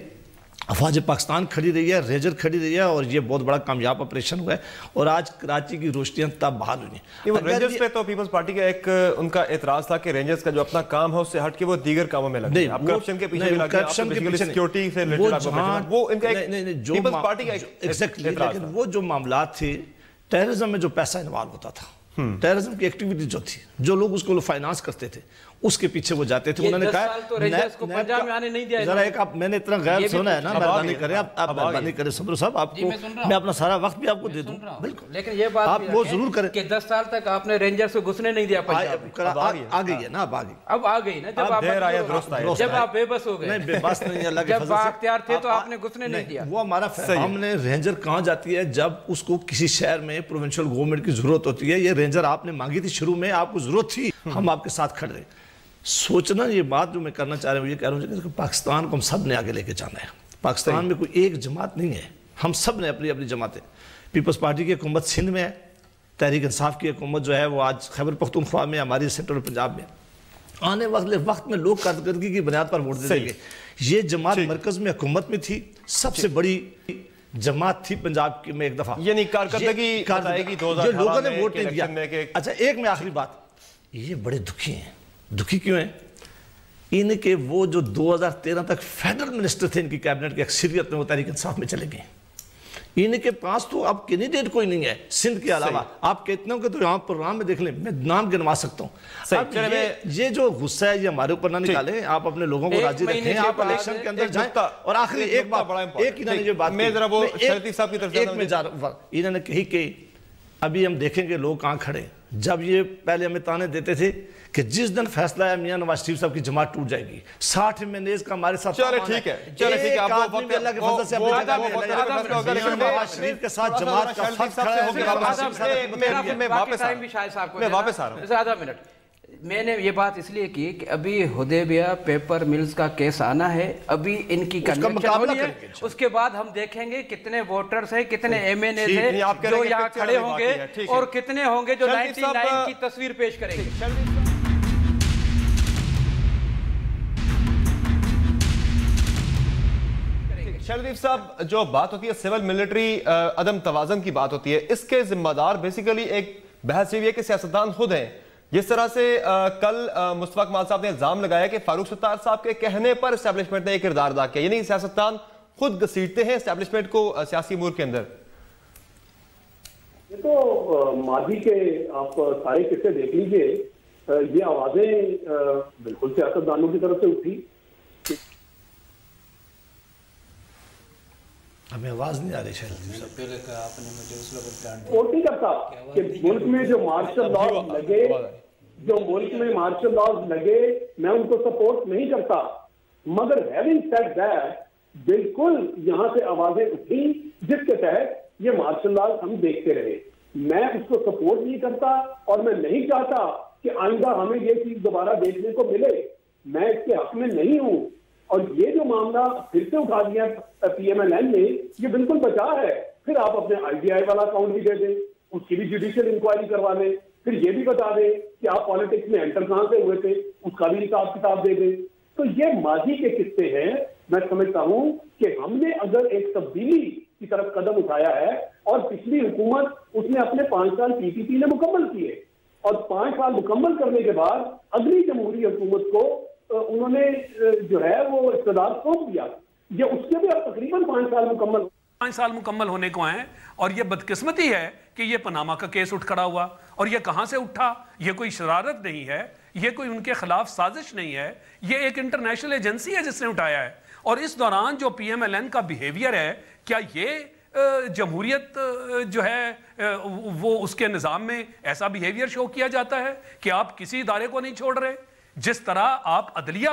افواج پاکستان کھڑی رہی ہے، ریجر کھڑی رہی ہے، اور یہ بہت بڑا کامیاب آپریشن ہوا ہے. اور آج کراچی کی روشنیاں تب بحال ہوئی ہیں. رینجرز پہ تو پیپلز پارٹی کا ایک ان کا اعتراض تھا کہ رینجرز کا جو اپنا کام ہے اس سے ہٹ کے وہ دیگر کاموں میں لگے. اب کرپشن کے پیچھے بھی لگے، سیکیورٹی سے ریلیٹڈ وہ ان کا ایک پیپلز پارٹی کا اعتراض تھا. وہ جو معاملات تھے، ٹیررزم میں جو پیسہ انوالو ہوتا تھا، ٹیررزم کی ایکٹیویٹی جو تھی، جو لوگ اس کو فائنانس کرتے تھے، اس کے پیچھے وہ جاتے تھے. انہوں نے کہا ذرا ایک آپ، میں نے اتنا غیر سنا ہے نا، مہربانی کریں آپ مہربانی کریں صبر صاحب، آپ کو میں اپنا سارا وقت بھی آپ کو دے دوں. بالکل، لیکن یہ بات آپ وہ ضرور کریں کہ 10 سال تک آپ نے رینجرز کو گھسنے نہیں دیا پنجاب. آ گئی ہے نا، اب آ گئی نا، جب آپ بے بس ہو گئے. نہیں، بے بس نہیں، اللہ کے فضل سے جب اختیار تھے تو آپ نے گھسنے نہیں دیا. وہ ہمارا ہم نے رینجر کہاں جاتی ہے جب اس کو کسی شہر میں پروونشل گورنمنٹ کی ضرورت ہوتی ہے. یہ رینجر آپ نے مانگی تھی شروع میں، آپ کو ضرورت تھی، ہم آپ کے ساتھ کھڑے رہے. سوچنا یہ بات جو میں کرنا چاہ رہا ہوں، یہ کہہ رہا ہوں کہ پاکستان کو ہم سب نے آگے لے کے جانا ہے. پاکستان میں کوئی ایک جماعت نہیں ہے، ہم سب نے اپنی اپنی جماعتیں. پیپلز پارٹی کی حکومت سندھ میں ہے، تحریک انصاف کی حکومت جو ہے وہ آج خیبر پختونخوا میں، ہماری سینٹرل پنجاب میں. آنے والے وقت میں لوگ کارکردگی کی بنیاد پر ووٹ دیں گے. یہ جماعت مرکز میں حکومت میں تھی، سب سے بڑی جماعت تھی پنجاب میں ایک دفعہ، یعنی کارکردگی بتائے گی 2018 جو لوگوں نے ووٹ نہیں دیا. اچھا ایک میں آخری بات، یہ بڑے دکھی ہیں. دکھی کیوں ہیں؟ ان کے وہ جو 2013 تک فیڈرل منسٹر تھے، ان کی کیبنٹ کی اکثریت میں وہ تحریک انصاف میں چلے گئے. ان کے پاس تو اب کینڈیڈیٹ کوئی نہیں ہے سندھ کے علاوہ. آپ کتنے کے تو یہاں پروگرام میں دیکھ لیں, میں نام گنوا سکتا ہوں. یہ جو غصہ ہے یہ ہمارے اوپر نہ نکالیں, آپ اپنے لوگوں کو راضی رکھیں, آپ الیکشن کے اندر جائیں. اور آخری ایک بات, ایک انہوں نے جو بات انہوں نے کہی کہ ابھی ہم دیکھیں گے لوگ کہاں کھڑے. جب یہ پہلے ہمیں تانے دیتے تھے کہ جس دن فیصلہ ہے میاں نواز شریف صاحب کی جماعت ٹوٹ جائے گی, 60 منیز کا ہمارے ساتھ چلے ٹھیک ہے, ایک آدمی بھی اللہ کے فضل سے اپنی جگہ میں ہے, نواز شریف کے ساتھ جماعت کا فرق کھڑا ہے. میں واپس آ رہا ہوں, زیادہ منٹ. میں نے یہ بات اس لیے کی کہ ابھی حدیبیہ پیپر ملز کا کیس آنا ہے, ابھی ان کی کنوینشن ہونی ہے, اس کے بعد ہم دیکھیں گے کتنے ووٹرز ہیں, کتنے ایم این ایز ہیں جو یہاں کھڑے ہوں گے, اور کتنے ہوں گے جو 99 کی تصویر پیش کریں گے. شہردیپ صاحب, جو بات ہوتی ہے سول ملٹری عدم توازن کی بات ہوتی ہے, اس کے ذمہ دار بیسیکلی ایک بحث یہ ہے کہ سیاستدان خود ہیں. جس طرح سے کل مصطفیٰ کمال صاحب نے الزام لگایا کہ فاروق ستار صاحب کے کہنے پر اسٹیبلشمنٹ نے ایک کردار ادا کیا, یعنی سیاستدان خود گھسیٹتے ہیں اسٹیبلشمنٹ کو سیاسی امور کے اندر. تو ماضی کے آپ سارے قصے دیکھ لیجئے, یہ آوازیں بالکل سیاستدانوں کی طرف سے اٹھی. ہمیں آواز نہیں آ رہی شاید. اور نہیں کرتا کہ ملک میں جو مارشل لاز لگے, میں ان کو سپورٹ نہیں کرتا, مگر having said that, بالکل یہاں سے آوازیں اٹھی جس کے تحت یہ مارشل لاز ہم دیکھتے رہے. میں اس کو سپورٹ نہیں کرتا اور میں نہیں چاہتا کہ آئندہ ہمیں یہ چیز دوبارہ دیکھنے کو ملے. میں اس کے حق میں نہیں ہوں, اور یہ جو معاملہ پھر سے اٹھا دیا پی ایم ایل این نے, یہ بالکل بچا ہے. پھر آپ اپنے آئی ڈی آئی والا اکاؤنٹ بھی دے دیں, اس کی بھی جوڈیشل انکوائری کروا لیں, پھر یہ بھی بتا دیں کہ آپ پالیٹکس میں انٹر کہاں سے ہوئے تھے, اس کا بھی حساب کتاب دے دیں. تو یہ ماضی کے قصے ہیں. میں سمجھتا ہوں کہ ہم نے اگر ایک تبدیلی کی طرف قدم اٹھایا ہے, اور پچھلی حکومت اس نے اپنے 5 سال پی پی پی نے مکمل کیے, اور 5 سال مکمل کرنے کے بعد اگلی جمہوری حکومت کو انہوں نے جو ہے وہ اقتدار سونپ دیا. یہ اس کے بھی اب تقریباً 5 سال مکمل ہونے کو ہیں, اور یہ بدقسمتی ہے کہ یہ پاناما کا کیس اٹھ کھڑا ہوا. اور یہ کہاں سے اٹھا؟ یہ کوئی شرارت نہیں ہے, یہ کوئی ان کے خلاف سازش نہیں ہے, یہ ایک انٹرنیشنل ایجنسی ہے جس نے اٹھایا ہے. اور اس دوران جو پی ایم ایل این کا بیہیویئر ہے, کیا یہ جمہوریت جو ہے وہ اس کے نظام میں ایسا بیہیویئر شو کیا جاتا ہے کہ آپ کسی ادارے کو نہیں چھوڑ رہے؟ جس طرح آپ عدلیہ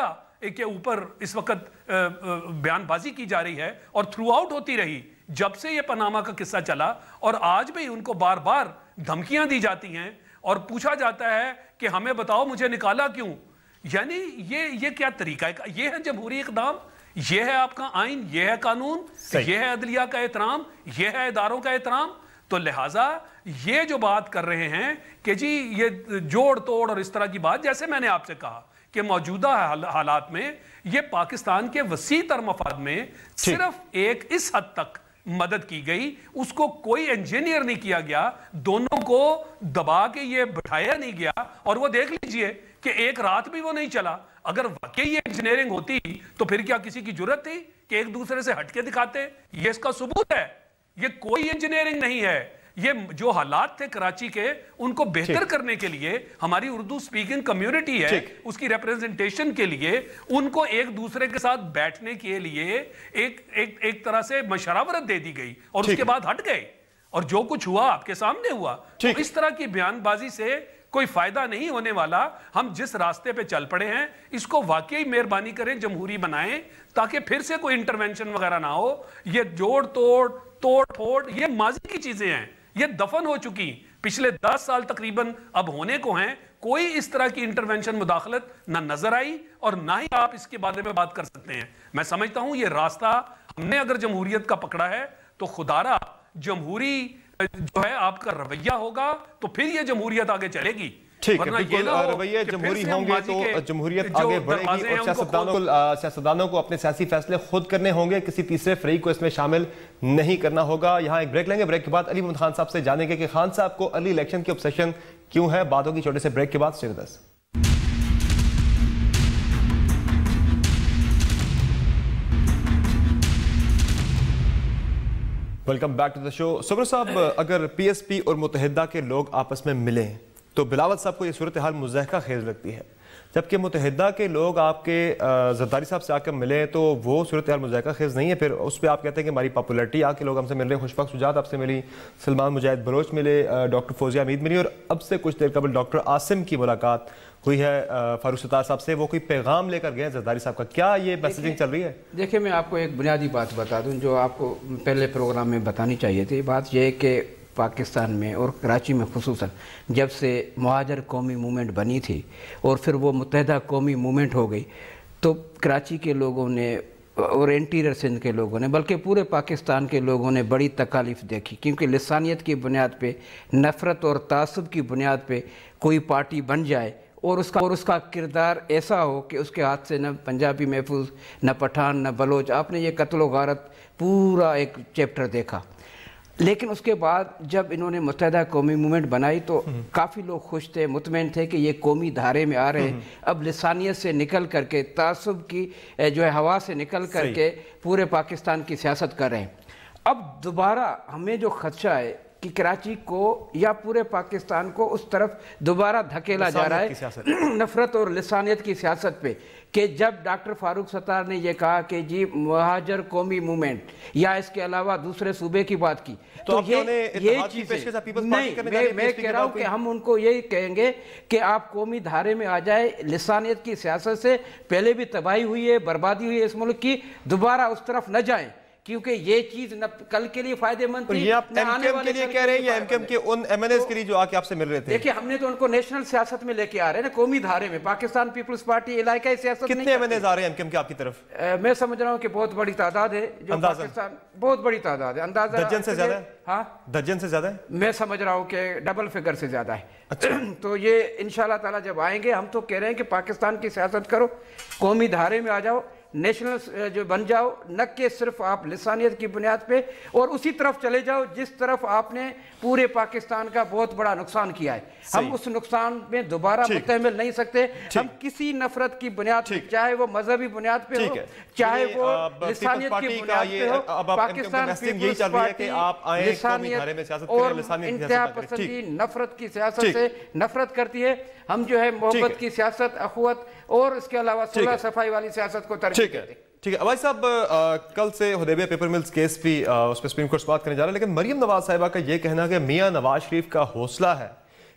کے اوپر اس وقت بیان بازی کی جا رہی ہے اور تھرو آؤٹ ہوتی رہی جب سے یہ پاناما کا قصہ چلا, اور آج بھی ان کو بار بار دھمکیاں دی جاتی ہیں اور پوچھا جاتا ہے کہ ہمیں بتاؤ مجھے نکالا کیوں. یعنی یہ کیا طریقہ ہے؟ یہ ہے جمہوری اقدام, یہ ہے آپ کا آئین, یہ ہے قانون, یہ ہے عدلیہ کا احترام, یہ ہے اداروں کا احترام. تو لہٰذا یہ جو بات کر رہے ہیں کہ جی یہ جوڑ توڑ اور اس طرح کی بات, جیسے میں نے آپ سے کہا کہ موجودہ حالات میں یہ پاکستان کے وسیع تر مفاد میں صرف ایک اس حد تک مدد کی گئی, اس کو کوئی انجینئر نہیں کیا گیا, دونوں کو دبا کے یہ بٹھایا نہیں گیا. اور وہ دیکھ لیجئے کہ ایک رات بھی وہ نہیں چلا. اگر واقعی یہ انجینئرنگ ہوتی تو پھر کیا کسی کی جرت تھی کہ ایک دوسرے سے ہٹ کے دکھاتے؟ یہ اس کا ثبوت ہے. یہ کوئی انجینئرنگ نہیں ہے. یہ جو حالات تھے کراچی کے, ان کو بہتر کرنے کے لیے ہماری اردو سپیکنگ کمیونٹی ہے, اس کی ریپرزنٹیشن کے لیے ان کو ایک دوسرے کے ساتھ بیٹھنے کے لیے ایک طرح سے مشاورت دے دی گئی, اور اس کے بعد ہٹ گئے. اور جو کچھ ہوا آپ کے سامنے ہوا. تو اس طرح کی بیان بازی سے کوئی فائدہ نہیں ہونے والا. ہم جس راستے پہ چل پڑے ہیں اس کو واقعی مہربانی کریں جمہوری بنائیں, تاکہ پھر سے کوئی انٹرونشن وغیرہ نہ ہو. یہ جوڑ توڑ پھوڑ یہ ماضی کی چیزیں ہیں, یہ دفن ہو چکی. پچھلے 10 سال تقریباً اب ہونے کو ہیں. کوئی اس طرح کی انٹرونشن مداخلت نہ نظر آئی, اور نہ ہی آپ اس کے بارے میں بات کر سکتے ہیں. میں سمجھتا ہوں یہ راستہ ہم نے اگر جمہوریت کا پکڑا ہے تو خدارا جمہوری جو ہے آپ کا رویہ ہوگا تو پھر یہ جمہوریت آگے چلے گی. ٹھیک ہے, بالکل رویے جمہوری ہوں گے تو جمہوریت آگے بڑھے گی, اور سیاستدانوں کو اپنے سیاسی فیصلے خود کرنے ہوں گے, کسی تیسرے فریق کو اس میں شامل نہیں کرنا ہوگا. یہاں ایک بریک لیں گے, بریک کے بعد علی محمد خان صاحب سے جانیں گے کہ خان صاحب کو علی الیکشن کی obsession کیوں ہے. بات ہوگی چھوٹے سے بریک کے بعد. Stay with us. Welcome back to the show. صبر صاحب، اگر پی ایس پی اور متحدہ کے لوگ آپس میں ملیں تو بلاول صاحب کو یہ صورتحال مضحکہ خیز لگتی ہے، جبکہ متحدہ کے لوگ آپ کے زرداری صاحب سے آ کر ملیں تو وہ صورتحال مضحکہ خیز نہیں ہے. پھر اس پہ آپ کہتے ہیں کہ ہماری پاپولیرٹی آ کے لوگ ہم سے مل رہے ہیں. خوشبخت سجاد آپ سے ملی، سلمان مجاہد بلوچ ملے، ڈاکٹر فوزیہ حمید ملی، اور اب سے کچھ دیر قبل ڈاکٹر عاصم کی ملاقات ہوئی ہے فاروق ستار صاحب سے. وہ کوئی پیغام لے کر گئے ہیں زرداری صاحب کا، کیا یہ میسیجنگ چل رہی ہے؟ دیکھیں، میں آپ کو ایک بنیادی بات بتا دوں جو آپ کو پہلے پروگرام میں بتانی چاہیے تھی. بات یہ ہے کہ پاکستان میں اور کراچی میں خصوصاً جب سے مہاجر قومی موومنٹ بنی تھی اور پھر وہ متحدہ قومی موومنٹ ہو گئی، تو کراچی کے لوگوں نے اور انٹیریئر سندھ کے لوگوں نے، بلکہ پورے پاکستان کے لوگوں نے بڑی تکالیف دیکھی، کیونکہ لسانیت کی بنیاد پہ، نفرت اور تعصب کی بنیاد پہ کوئی پارٹی بن جائے اور اس کا کردار ایسا ہو کہ اس کے ہاتھ سے نہ پنجابی محفوظ، نہ پٹھان، نہ بلوچ. آپ نے یہ قتل و غارت پورا ایک چیپٹر دیکھا. لیکن اس کے بعد جب انہوں نے متحدہ قومی موومنٹ بنائی تو کافی لوگ خوش تھے، مطمئن تھے کہ یہ قومی دھارے میں آ رہے ہیں. اب لسانیت سے نکل کر کے، تعصب کی جو ہے ہوا سے نکل کر کے پورے پاکستان کی سیاست کر رہے ہیں. اب دوبارہ ہمیں جو خدشہ ہے کہ کراچی کو یا پورے پاکستان کو اس طرف دوبارہ دھکیلا جا رہا ہے نفرت اور لسانیت کی سیاست پہ، کہ جب ڈاکٹر فاروق ستار نے یہ کہا کہ جی مہاجر قومی موومنٹ یا اس کے علاوہ دوسرے صوبے کی بات کی، تو یہ چیز نہیں، میں کہہ رہا ہوں کہ ہم ان کو یہی کہیں گے کہ آپ قومی دھارے میں آ جائے. لسانیت کی سیاست سے پہلے بھی تباہی ہوئی ہے، بربادی ہوئی ہے اس ملک کی، دوبارہ اس طرف نہ جائیں، کیونکہ یہ چیز نہ کل کے لیے فائدے مند تھی. یہ آپ ایم کے ایم کے لیے کہہ رہے ہیں یا ایم کے ایم کے ان ایم این ایز کے لیے جو آکے آپ سے مل رہے تھے؟ دیکھیں، ہم نے تو ان کو نیشنل سیاست میں لے کے آ رہے ہیں نا، قومی دھارے میں. پاکستان پیپلز پارٹی علاقائی سیاست نہیں. کتنے ایم این ایز آ رہے ہیں ایم کے ایم کے آپ کی طرف؟ میں سمجھ رہا ہوں کہ بہت بڑی تعداد ہے، جو پاکستان بہت بڑی تعداد ہے. اندازہ درجن سے زیادہ ہے؟ ہاں، درجن سے زیادہ ہے. میں سمجھ رہا ہوں کہ ڈبل فگر سے زیادہ ہے. تو یہ انشاءاللہ تعالیٰ جب آئیں گے، ہم تو کہہ رہے ہیں کہ پاکستان کی سیاست کرو، قومی دھارے میں آ جاؤ، نیشنل جو بن جاؤ، نہ کہ صرف آپ لسانیت کی بنیاد پہ، اور اسی طرف چلے جاؤ جس طرف آپ نے پورے پاکستان کا بہت بڑا نقصان کیا ہے. ہم اس نقصان میں دوبارہ متحمل نہیں سکتے. ہم کسی نفرت کی بنیاد پہ، چاہے وہ مذہبی بنیاد پہ ہو، چاہے وہ لسانیت کی بنیاد پہ ہو، پاکستان پیپلز پارٹی لسانیت اور انتہا پسندی، نفرت کی سیاست سے نفرت کرتی ہے. ہم جو ہے محبت کی سیاست، اخوت اور اس کے علاوہ صلح صفائی والی سیاست کو ترجیح دیتے ہیں. ٹھیک ہے عوائد صاحب، کل سے حدیبیہ پیپر ملز کیس بھی اس پہ سپریم کورٹ بات کرنے جا رہا ہے، لیکن مریم نواز صاحبہ کا یہ کہنا کہ میاں نواز شریف کا حوصلہ ہے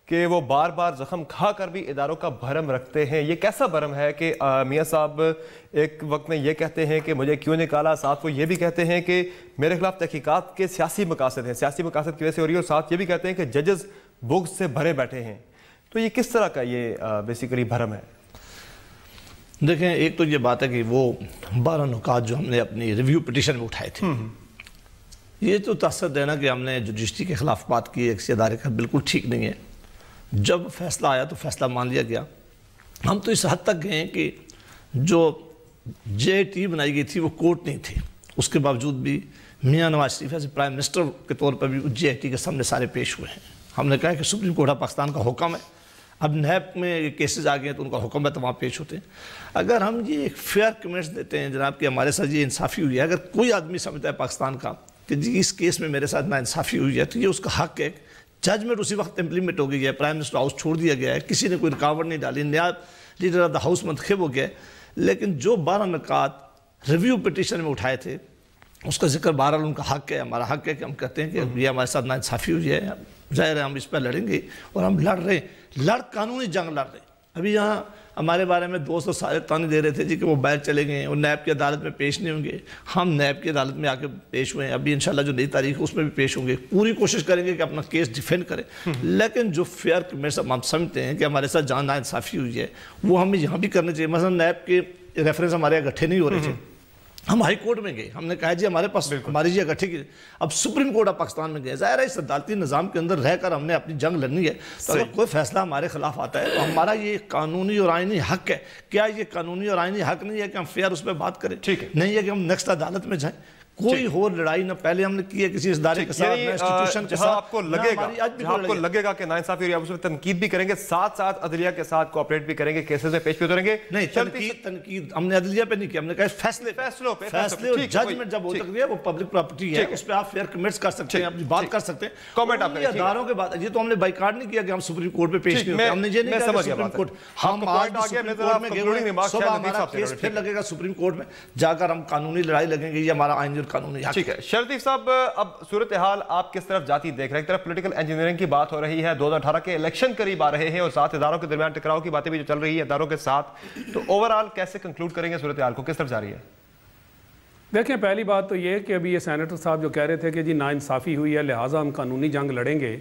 کہ وہ بار بار زخم کھا کر بھی اداروں کا بھرم رکھتے ہیں. یہ کیسا بھرم ہے کہ میاں صاحب ایک وقت میں یہ کہتے ہیں کہ مجھے کیوں نکالا، ساتھ وہ یہ بھی کہتے ہیں کہ میرے خلاف تحقیقات کے سیاسی مقاصد ہیں، سیاسی مقاصد کی وجہ سے ہو رہی ہے، اور ساتھ یہ بھی کہتے ہیں کہ ججز بغض سے بھرے بیٹھے ہیں. تو یہ کس طرح کا یہ بیسیکلی بھرم ہے؟ دیکھیں، ایک تو یہ بات ہے کہ وہ 12 نکات جو ہم نے اپنی ریویو پٹیشن میں اٹھائے تھے، یہ تو تاثر دینا کہ ہم نے جوڈیشری کے خلاف بات کی ہے کسی ادارے کا، بالکل ٹھیک نہیں ہے. جب فیصلہ آیا تو فیصلہ مان لیا گیا. ہم تو اس حد تک گئے ہیں کہ جو جے ٹی بنائی گئی تھی وہ کورٹ نہیں تھی، اس کے باوجود بھی Mian Nawaz Sharif as prime minister کے طور پر بھی جے ٹی کے سامنے سارے پیش ہوئے ہیں. ہم نے کہا کہ سپریم کورٹ آف پاکستان کا حکم ہے، اب نیب میں یہ کیسز آ گئے ہیں تو ان کا حکم ہے تو وہاں پیش ہوتے ہیں. اگر ہم یہ ایک فیئر کمنٹس دیتے ہیں جناب کہ ہمارے ساتھ یہ انصافی ہوئی ہے، اگر کوئی آدمی سمجھتا ہے پاکستان کا کہ جی اس کیس میں میرے ساتھ نا انصافی ہوئی ہے، تو یہ اس کا حق ہے. ججمنٹ اسی وقت امپلیمنٹ ہو گئی ہے، پرائم منسٹر ہاؤس چھوڑ دیا گیا ہے، کسی نے کوئی رکاوٹ نہیں ڈالی، نیا لیڈر آف دا ہاؤس منتخب ہو گیا. لیکن جو 12 نکات ریویو پٹیشن میں اٹھائے تھے اس کا ذکر بہرحال ان کا حق ہے، ہمارا حق ہے کہ ہم کہتے ہیں کہ یہ ہمارے ساتھ نا انصافی ہوئی ہے. ظاہر ہے ہم اس پہ لڑیں گے اور ہم لڑ رہے ہیں، قانونی جنگ لڑ رہے ہیں. ابھی یہاں ہمارے بارے میں دوست سارے تانے دے رہے تھے جی کہ وہ باہر چلے گئے ہیں اور نیب کی عدالت میں پیش نہیں ہوں گے. ہم نیب کی عدالت میں آ کے پیش ہوئے ہیں، ابھی انشاءاللہ جو نئی تاریخ ہے اس میں بھی پیش ہوں گے. پوری کوشش کریں گے کہ اپنا کیس ڈیفینڈ کریں. لیکن جو فیئر ہم سمجھتے ہیں کہ ہمارے ساتھ جہاں نا انصافی ہوئی ہے وہ ہمیں یہاں بھی کرنے چاہیے. مثلا نیب کے ریفرنس ہمارے اکٹھے نہیں ہو رہے تھے، ہم ہائی کورٹ میں گئے، ہم نے کہا جی ہمارے پاس ہماری یہ اکٹھے کی. اب سپریم کورٹ آف پاکستان میں گئے. ظاہر ہے اس عدالتی نظام کے اندر رہ کر ہم نے اپنی جنگ لڑنی ہے. تو اگر کوئی فیصلہ ہمارے خلاف آتا ہے تو ہمارا یہ قانونی اور آئینی حق ہے. کیا یہ قانونی اور آئینی حق نہیں ہے کہ ہم فیئر اس پہ بات کریں؟ نہیں ہے کہ ہم نیکسٹ عدالت میں جائیں. کوئی اور لڑائی نہ پہلے ہم نے کی ہے کسی ادارے کے ساتھ نہ انسٹیٹیوشن کے ساتھ. جہاں آپ کو لگے گا کہ ناانصافی اور آپ اس میں تنقید بھی کریں گے, ساتھ ساتھ عدلیہ کے ساتھ کوآپریٹ بھی کریں گے, کیسز میں پیش بھی اتریں گے. نہیں, تنقید ہم نے عدلیہ پہ نہیں کیا, ہم نے کہا فیصلے اور ججمنٹ جب ہو سکتی ہے وہ پبلک پراپرٹی ہے, اس پہ آپ فیئر کمنٹس کر سکتے ہیں, اپنی بات کر سکتے ہیں. کامنٹ آپ اداروں کے بعد یہ تو ہم نے بائیکاٹ نہیں کیا کہ ہم سپریم کورٹ پہ پیش نہیں ہوتے, ہم نے یہ نہیں کہا سپریم کورٹ, ہم آج سپریم کورٹ میں گئے, صبح ہمارا کیس پھر لگے گا سپریم کورٹ میں, جا کر ہم قانونی لڑائی لگیں گے, یہ ہمارا آئینی اور قانونی حق. ٹھیک ہے شاہ لطیف صاحب, اب صورتحال آپ کس طرف جاتی دیکھ رہے ہیں؟ ایک طرف پولیٹیکل انجینئرنگ کی بات ہو رہی ہے, 2018 کے الیکشن قریب آ رہے ہیں, اور ساتھ اداروں کے درمیان ٹکراؤ کی باتیں بھی جو چل رہی ہے اداروں کے ساتھ, تو اوورآل کیسے کنکلوڈ کریں گے صورتحال کو, کس طرف جا رہی ہے؟ دیکھیں, پہلی بات تو یہ کہ ابھی یہ سینیٹر صاحب جو کہہ رہے تھے کہ جی ناانصافی ہوئی ہے لہٰذا ہم قانونی جنگ لڑیں گے,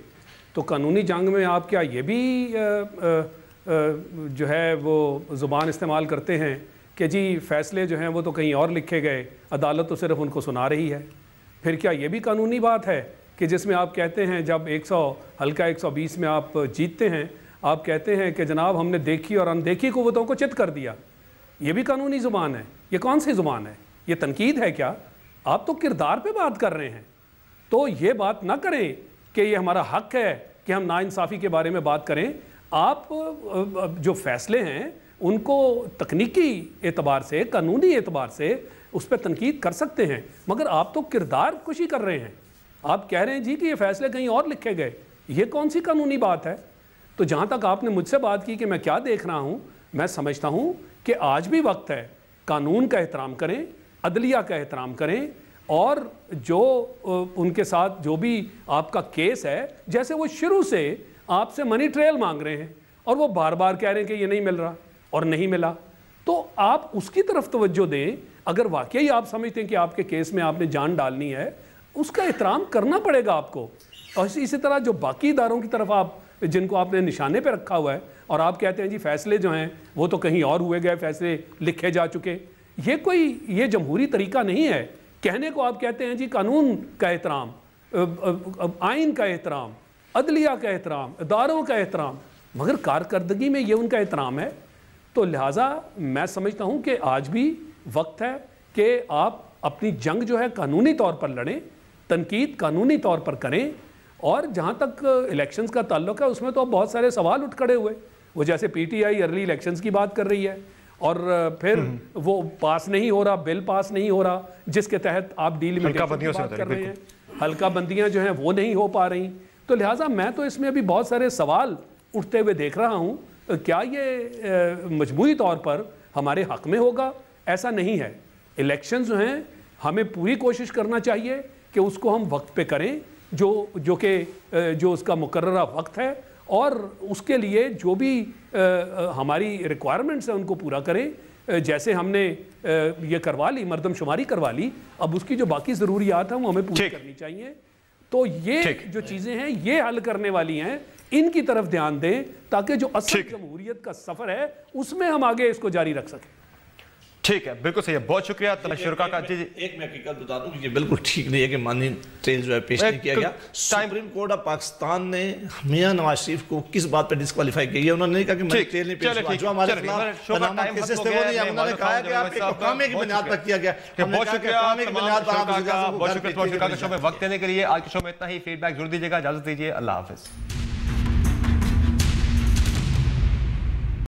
تو قانونی جنگ میں آپ کیا یہ بھی جو ہے وہ زبان استعمال کرتے ہیں کہ جی فیصلے جو ہیں وہ تو کہیں اور لکھے گئے, عدالت تو صرف ان کو سنا رہی ہے؟ پھر کیا یہ بھی قانونی بات ہے کہ جس میں آپ کہتے ہیں جب 100 120 میں آپ جیتتے ہیں, آپ کہتے ہیں کہ جناب ہم نے دیکھی اور اندیکھی قوتوں کو چت کر دیا؟ یہ بھی قانونی زبان ہے؟ یہ کون سی زبان ہے؟ یہ تنقید ہے کیا؟ آپ تو کردار پہ بات کر رہے ہیں, تو یہ بات نہ کریں کہ یہ ہمارا حق ہے کہ ہم ناانصافی کے بارے میں بات کریں. آپ جو فیصلے ہیں ان کو تکنیکی اعتبار سے, قانونی اعتبار سے اس پہ تنقید کر سکتے ہیں, مگر آپ تو کردار کشی کر رہے ہیں. آپ کہہ رہے ہیں جی کہ یہ فیصلے کہیں اور لکھے گئے, یہ کون سی قانونی بات ہے؟ تو جہاں تک آپ نے مجھ سے بات کی کہ میں کیا دیکھ رہا ہوں, میں سمجھتا ہوں کہ آج بھی وقت ہے قانون کا احترام کریں, عدلیہ کا احترام کریں, اور جو ان کے ساتھ جو بھی آپ کا کیس ہے, جیسے وہ شروع سے آپ سے منی ٹریل مانگ رہے ہیں اور وہ بار بار کہہ رہے ہیں کہ یہ نہیں مل رہا اور نہیں ملا, تو آپ اس کی طرف توجہ دیں. اگر واقعی آپ سمجھتے ہیں کہ آپ کے کیس میں آپ نے جان ڈالنی ہے, اس کا احترام کرنا پڑے گا آپ کو. اور اسی طرح جو باقی اداروں کی طرف آپ جن کو آپ نے نشانے پہ رکھا ہوا ہے اور آپ کہتے ہیں جی فیصلے جو ہیں وہ تو کہیں اور ہوئے گئے, فیصلے لکھے جا چکے, یہ جمہوری طریقہ نہیں ہے. کہنے کو آپ کہتے ہیں جی قانون کا احترام, آئین کا احترام, عدلیہ کا احترام, اداروں کا احترام, مگر کارکردگی میں یہ ان کا احترام ہے. تو لہٰذا میں سمجھتا ہوں کہ آج بھی وقت ہے کہ آپ اپنی جنگ جو ہے قانونی طور پر لڑیں, تنقید قانونی طور پر کریں. اور جہاں تک الیکشنز کا تعلق ہے اس میں تو بہت سارے سوال اٹھ کھڑے ہوئے, وہ جیسے P T I early elections کی بات کر رہی ہے, اور پھر وہ پاس نہیں ہو رہا, بل پاس نہیں ہو رہا جس کے تحت آپ ڈیلیمیٹیشن کی بات کر رہے ہیں, حلقہ بندیاں جو ہیں وہ نہیں ہو پا رہی. تو لہٰذا میں تو اس میں ابھی بہت سارے سوال اٹھتے ہوئے دیکھ رہا ہوں. کیا یہ مجموعی طور پر ہمارے حق میں ہوگا؟ ایسا نہیں ہے. الیکشن جو ہیں ہمیں پوری کوشش کرنا چاہیے کہ اس کو ہم وقت پہ کریں, جو اس کا مقررہ وقت ہے, اور اس کے لیے جو بھی ہماری ریکوائرمنٹس ہیں ان کو پورا کریں. جیسے ہم نے یہ کروا لی, مردم شماری کروا لی, اب اس کی جو باقی ضروریات ہیں وہ ہمیں پوری کرنی چاہیے. تو یہ جو چیزیں ہیں یہ حل کرنے والی ہیں, ان کی طرف دھیان دیں تاکہ جو اصل جمہوریت کا سفر ہے اس میں ہم آگے اس کو جاری رکھ سکیں. ٹھیک ہے, بالکل صحیح ہے, بہت شکریہ شرکا کا. جی ایک میں حقیقت بتا دوں کہ یہ بالکل ٹھیک نہیں ہے کہ مانی ٹریل جو ہے پیش نہیں کیا گیا. سپریم کورٹ آف پاکستان نے میاں نواز شریف کو کس بات پہ ڈسکوالیفائی کیا ہے؟ انہوں نے نہیں کہا کہ مانی ٹریل نہیں پیش ہوا, جو ہمارے خلاف پاناما کیسز تھے وہ نہیں, انہوں نے کہا کہ آپ ایک اقامے کی بنیاد پر کیا گیا. بہت شکریہ, بہت شکریہ شو میں وقت دینے کے لیے. آج کے شو میں اتنا ہی. فیڈ بیک ضرور دیجیے گا. اجازت دیجیے, اللہ حافظ.